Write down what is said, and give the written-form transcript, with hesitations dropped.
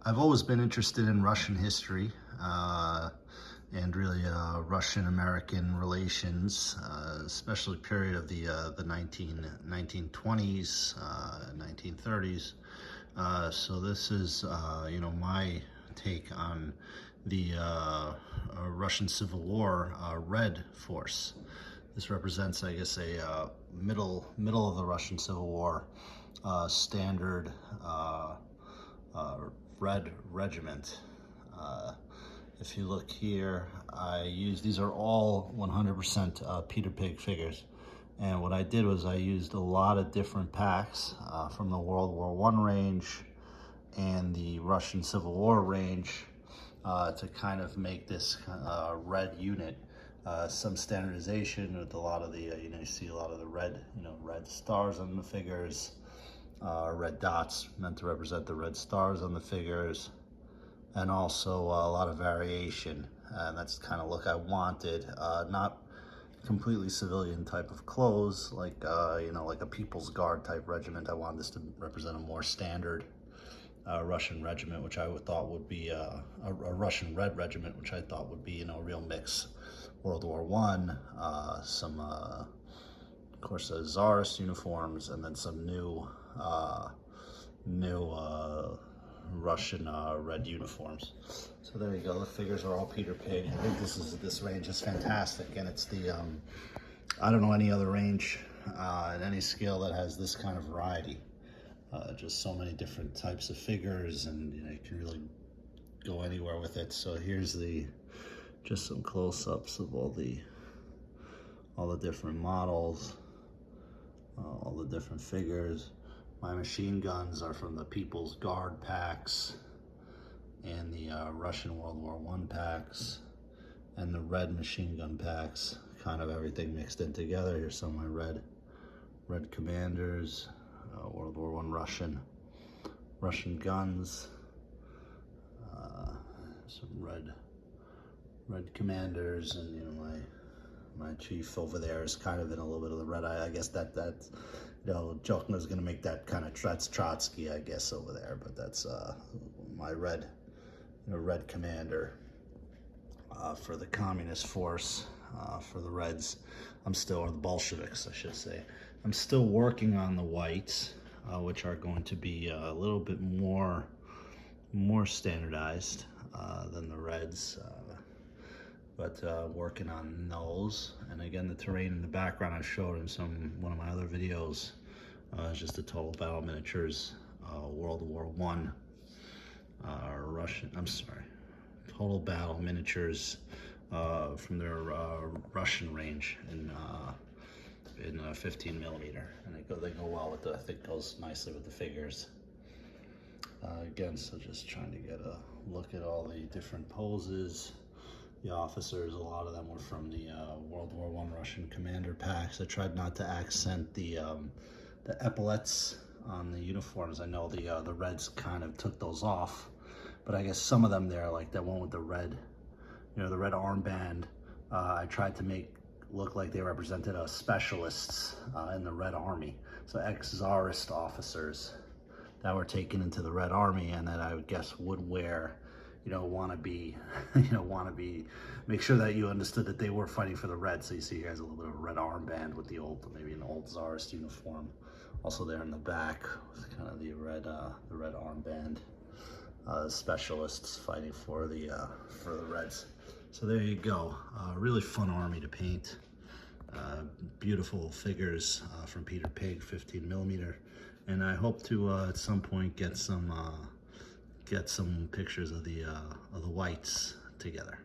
I've always been interested in Russian history and really Russian-American relations, especially period of the 1920s, 1930s. So this is, my take on the Russian Civil War Red Force. This represents, I guess, a middle of the Russian Civil War standard Red Regiment. If you look here, these are all 100% Peter Pig figures. And what I did was I used a lot of different packs from the World War I range and the Russian Civil War range to kind of make this red unit. Some standardization with a lot of the, you see a lot of the red, red stars on the figures. Red dots meant to represent the red stars on the figures, and also a lot of variation, and that's the kind of look I wanted. Not completely civilian type of clothes, like like a People's Guard type regiment. I wanted this to represent a more standard Russian regiment, which I thought would be a Russian Red Regiment, which I thought would be a real mix. World War I, some of course Tsarist uniforms, and then some new Russian red uniforms. So there you go. The figures are all Peter Pig. I think this range is fantastic, and it's the I don't know any other range at any scale that has this kind of variety. Just so many different types of figures, and you can really go anywhere with it. So here's just some close-ups of all the different models, all the different figures. My machine guns are from the People's Guard packs and the Russian World War I packs and the red machine gun packs, kind of everything mixed in together. Here's some of my red commanders, World War I Russian guns, some red commanders, and my chief over there is kind of in a little bit of the red. I guess that Jochner is going to make that kind of, that's Trotsky, I guess, over there, but that's my red commander for the communist force, for the Reds. or the Bolsheviks, I should say. I'm still working on the whites, which are going to be a little bit more standardized than the Reds. But working on those. And again, the terrain in the background I showed in one of my other videos is just the Total Battle Miniatures World War I Total Battle Miniatures from their Russian range in 15 millimeter, and they go well with I think goes nicely with the figures. Again, so just trying to get a look at all the different poses. The officers, a lot of them were from the World War I Russian commander packs. I tried not to accent the epaulets on the uniforms. I know the Reds kind of took those off, but I guess some of them there, like that one with the red, the red armband, I tried to make look like they represented specialists in the Red Army. So ex-Tsarist officers that were taken into the Red Army, and that I would guess would wear, make sure that you understood that they were fighting for the Reds. So you see here has a little bit of a red armband with maybe an old Tsarist uniform. Also there in the back, kind of the red armband. Specialists fighting for the Reds. So there you go. Really fun army to paint. Beautiful figures from Peter Pig, 15 millimeter. And I hope to at some point get some pictures of the whites together.